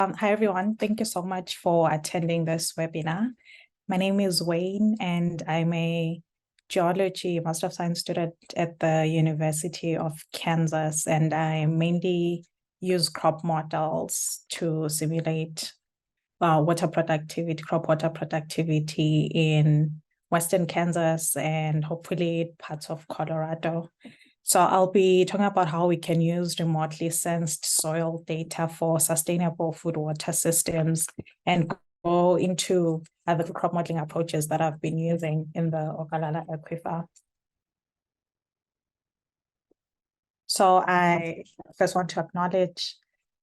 Hi, everyone. Thank you so much for attending this webinar. My name is Wayne, and I'm a geology Master of Science student at the University of Kansas, and I mainly use crop models to simulate water productivity, crop water productivity in Western Kansas and hopefully parts of Colorado. So I'll be talking about how we can use remotely sensed soil data for sustainable food water systems and go into other crop modeling approaches that I've been using in the Ogallala Aquifer. So I first want to acknowledge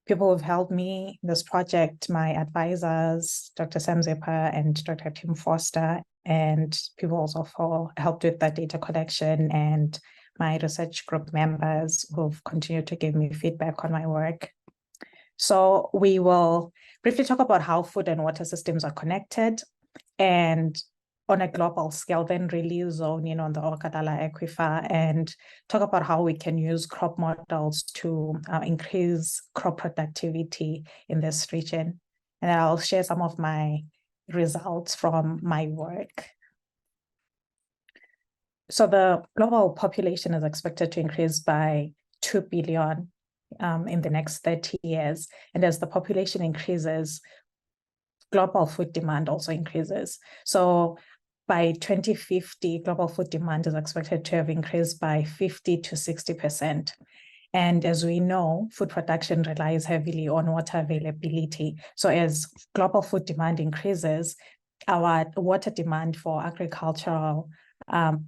people who've helped me in this project, my advisors, Dr. Sam Zipper and Dr. Tim Foster, and people also who helped with the data collection, and my research group members who've continued to give me feedback on my work. So we will briefly talk about how food and water systems are connected, and on a global scale, then really zone in on the Ogallala Aquifer and talk about how we can use crop models to increase crop productivity in this region. And I'll share some of my results from my work. So the global population is expected to increase by 2 billion in the next 30 years. And as the population increases, global food demand also increases. So by 2050, global food demand is expected to have increased by 50 to 60%. And as we know, food production relies heavily on water availability. So as global food demand increases, our water demand for agricultural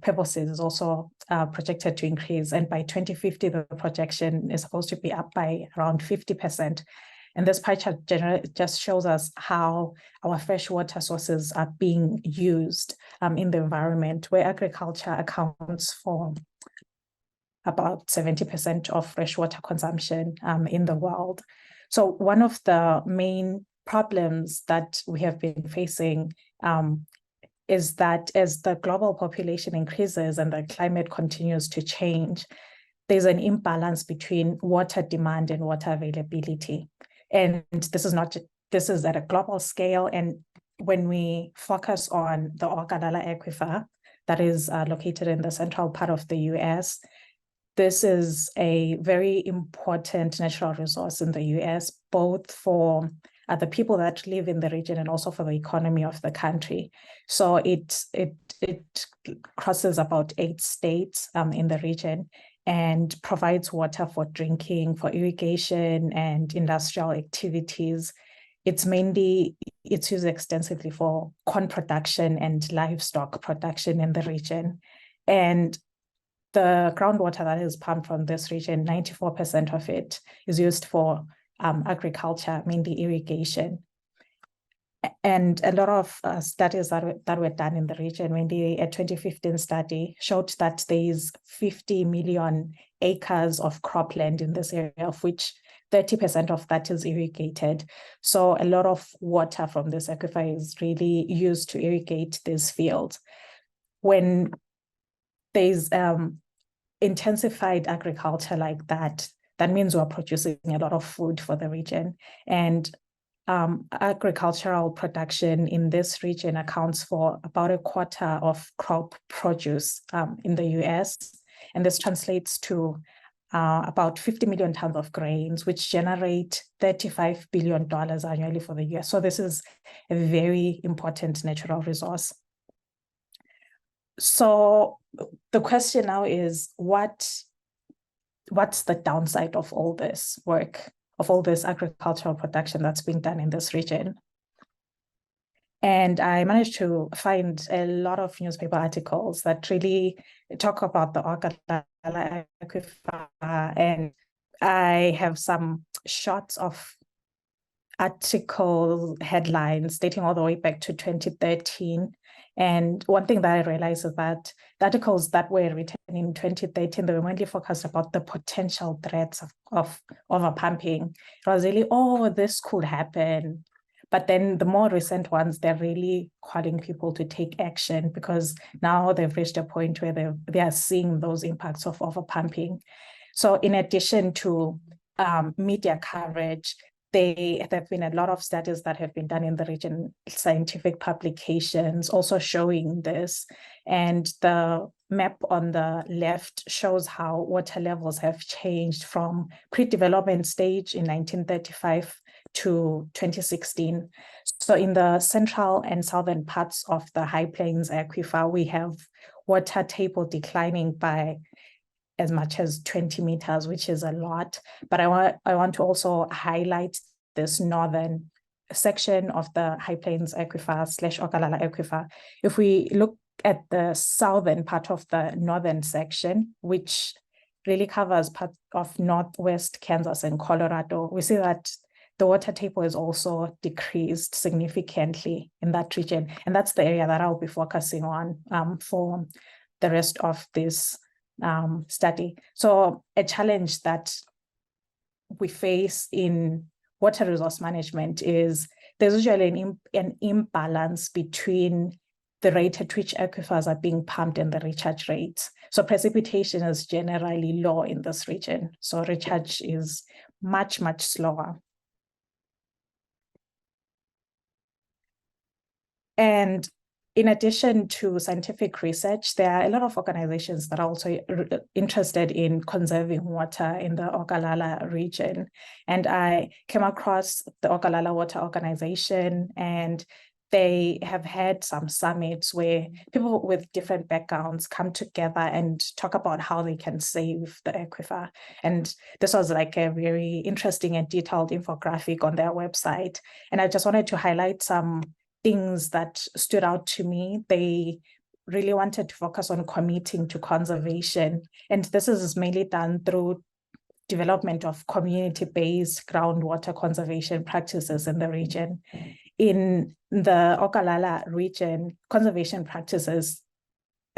purposes is also projected to increase. And by 2050, the projection is supposed to be up by around 50%. And this pie chart just shows us how our freshwater sources are being used in the environment, where agriculture accounts for about 70% of freshwater consumption in the world. So one of the main problems that we have been facing is that as the global population increases and the climate continues to change, there's an imbalance between water demand and water availability. And this is at a global scale. And when we focus on the Ogallala Aquifer that is located in the central part of the US, this is a very important natural resource in the US, both for the people that live in the region and also for the economy of the country. So it crosses about 8 states in the region and provides water for drinking, for irrigation and industrial activities. It's used extensively for corn production and livestock production in the region. And the groundwater that is pumped from this region, 94% of it is used for agriculture, mainly irrigation. And a lot of studies that were done in the region, mainly a 2015 study, showed that there is 50 million acres of cropland in this area, of which 30% of that is irrigated. So a lot of water from this aquifer is really used to irrigate these fields. When there's intensified agriculture like that, that means we're producing a lot of food for the region. And agricultural production in this region accounts for about a quarter of crop produce in the US. And this translates to about 50 million tons of grains, which generate $35 billion annually for the US. So this is a very important natural resource. So the question now is, what's the downside of all this work, of all this agricultural production that's being done in this region? And I managed to find a lot of newspaper articles that really talk about the Ogallala Aquifer, and I have some shots of article headlines dating all the way back to 2013. And one thing that I realized is that the articles that were written in 2013, they were mainly focused about the potential threats of overpumping. It was really, oh, this could happen. But then the more recent ones, they're really calling people to take action, because now they've reached a point where they are seeing those impacts of overpumping. So in addition to media coverage, There have been a lot of studies that have been done in the region, scientific publications also showing this. And the map on the left shows how water levels have changed from pre-development stage in 1935 to 2016. So in the central and southern parts of the High Plains Aquifer, we have water table declining by as much as 20 meters, which is a lot. But I want to also highlight this northern section of the High Plains Aquifer / Ogallala Aquifer. If we look at the southern part of the northern section, which really covers part of northwest Kansas and Colorado, we see that the water table is also decreased significantly in that region. And that's the area that I'll be focusing on for the rest of this study. So a challenge that we face in water resource management is there's usually an imbalance between the rate at which aquifers are being pumped and the recharge rates. So precipitation is generally low in this region. So recharge is much, much slower. And in addition to scientific research, there are a lot of organizations that are also interested in conserving water in the Ogallala region. And I came across the Ogallala Water Organization, and they have had some summits where people with different backgrounds come together and talk about how they can save the aquifer. And this was like a very interesting and detailed infographic on their website. And I just wanted to highlight some things that stood out to me. They really wanted to focus on committing to conservation. And this is mainly done through development of community-based groundwater conservation practices in the region. In the Ogallala region, conservation practices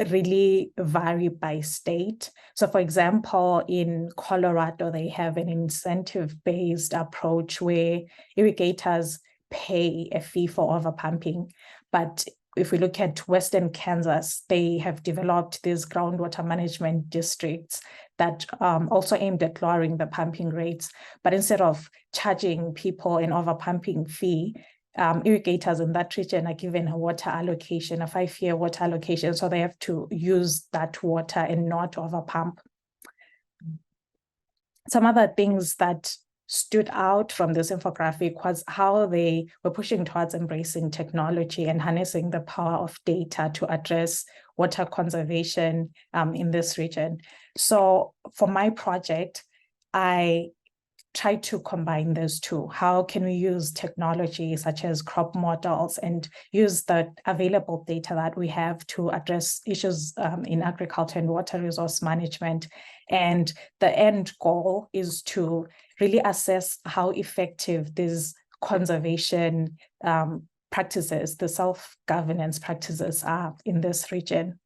really vary by state. So for example, in Colorado, they have an incentive-based approach where irrigators pay a fee for overpumping. But if we look at Western Kansas, they have developed these groundwater management districts that also aimed at lowering the pumping rates. But instead of charging people an overpumping fee, irrigators in that region are given a water allocation, a 5-year water allocation. So they have to use that water and not overpump. Some other things that stood out from this infographic was how they were pushing towards embracing technology and harnessing the power of data to address water conservation in this region. So for my project, I tried to combine those two. How can we use technology such as crop models and use the available data that we have to address issues in agriculture and water resource management? And the end goal is to really assess how effective these conservation practices, the self-governance practices are in this region.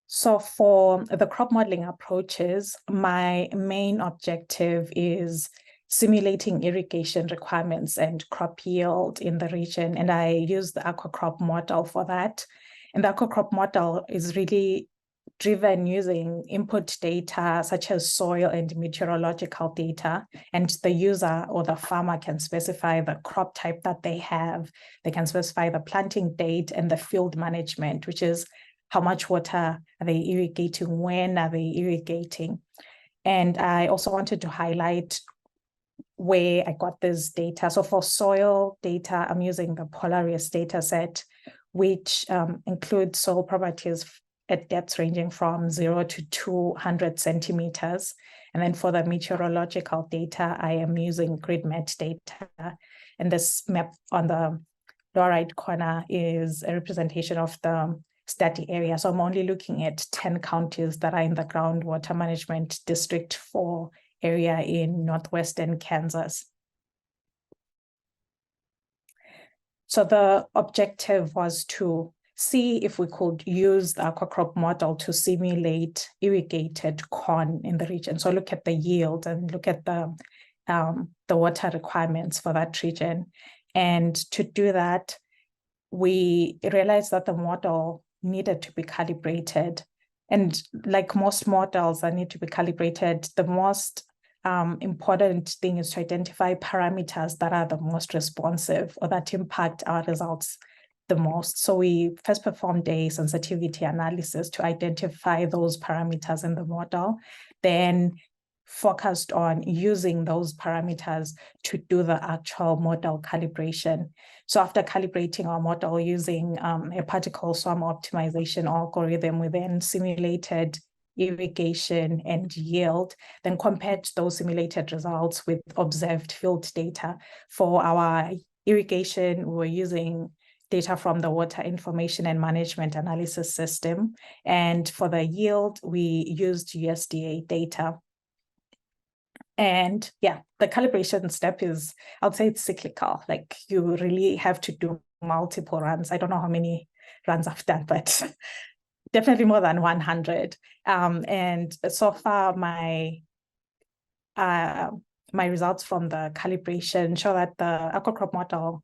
So for the crop modeling approaches, my main objective is simulating irrigation requirements and crop yield in the region. And I use the aquacrop model for that. And the aquacrop model is really driven using input data such as soil and meteorological data. And the user or the farmer can specify the crop type that they have. They can specify the planting date and the field management, which is how much water are they irrigating, when are they irrigating. And I also wanted to highlight where I got this data. So for soil data, I'm using the Polaris data set, which includes soil properties at depths ranging from 0 to 200 centimeters. And then for the meteorological data, I am using GridMet data. And this map on the lower right corner is a representation of the study area. So I'm only looking at 10 counties that are in the groundwater management district 4 area in northwestern Kansas. So the objective was to see if we could use the aquacrop model to simulate irrigated corn in the region. So look at the yield and look at the water requirements for that region. And to do that, we realized that the model needed to be calibrated. And like most models that need to be calibrated, the most important thing is to identify parameters that are the most responsive or that impact our results the most. So we first performed a sensitivity analysis to identify those parameters in the model, then focused on using those parameters to do the actual model calibration. So after calibrating our model using a particle swarm optimization algorithm, we then simulated irrigation and yield, then compared those simulated results with observed field data. For our irrigation, we were using data from the Water Information and Management Analysis System. And for the yield, we used USDA data. And yeah, the calibration step is, I would say it's cyclical. Like you really have to do multiple runs. I don't know how many runs I've done, but definitely more than 100. And so far, my results from the calibration show that the aquacrop model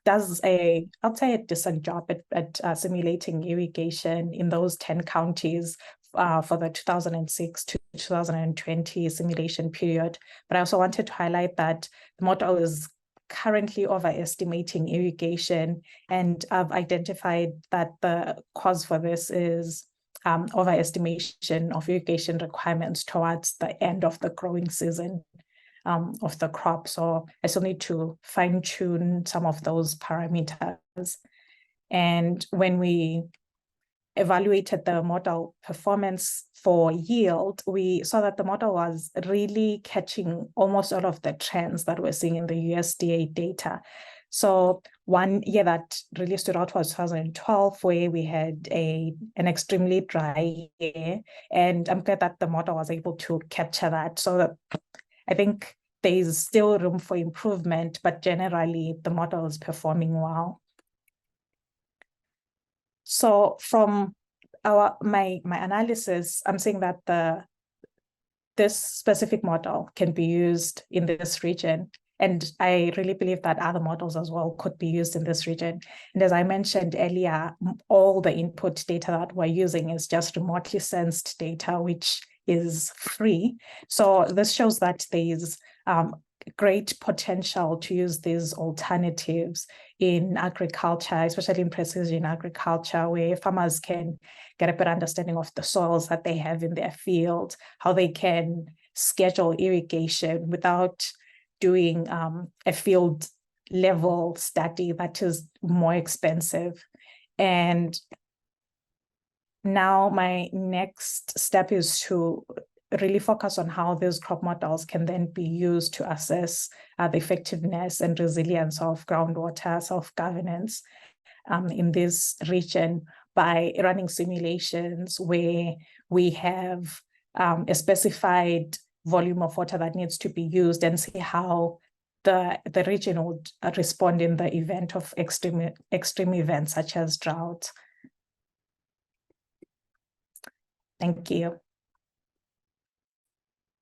does I'd say a decent job at simulating irrigation in those 10 counties for the 2006 to 2020 simulation period. But I also wanted to highlight that the model is currently overestimating irrigation, and I've identified that the cause for this is overestimation of irrigation requirements towards the end of the growing season of the crop. So I still need to fine tune some of those parameters. And when we evaluated the model performance for yield, we saw that the model was really catching almost all of the trends that we're seeing in the USDA data. So one year that really stood out was 2012, where we had an extremely dry year. And I'm glad that the model was able to capture that. So that I think there's still room for improvement, but generally the model is performing well. So from my analysis, I'm saying that this specific model can be used in this region. And I really believe that other models as well could be used in this region. And as I mentioned earlier, all the input data that we're using is just remotely sensed data, which is free. So this shows that there's great potential to use these alternatives in agriculture, especially in precision agriculture, where farmers can get a better understanding of the soils that they have in their field, how they can schedule irrigation without doing a field level study that is more expensive. And now my next step is to really focus on how these crop models can then be used to assess the effectiveness and resilience of groundwater self-governance in this region by running simulations where we have a specified volume of water that needs to be used, and see how the region would respond in the event of extreme events such as drought. Thank you.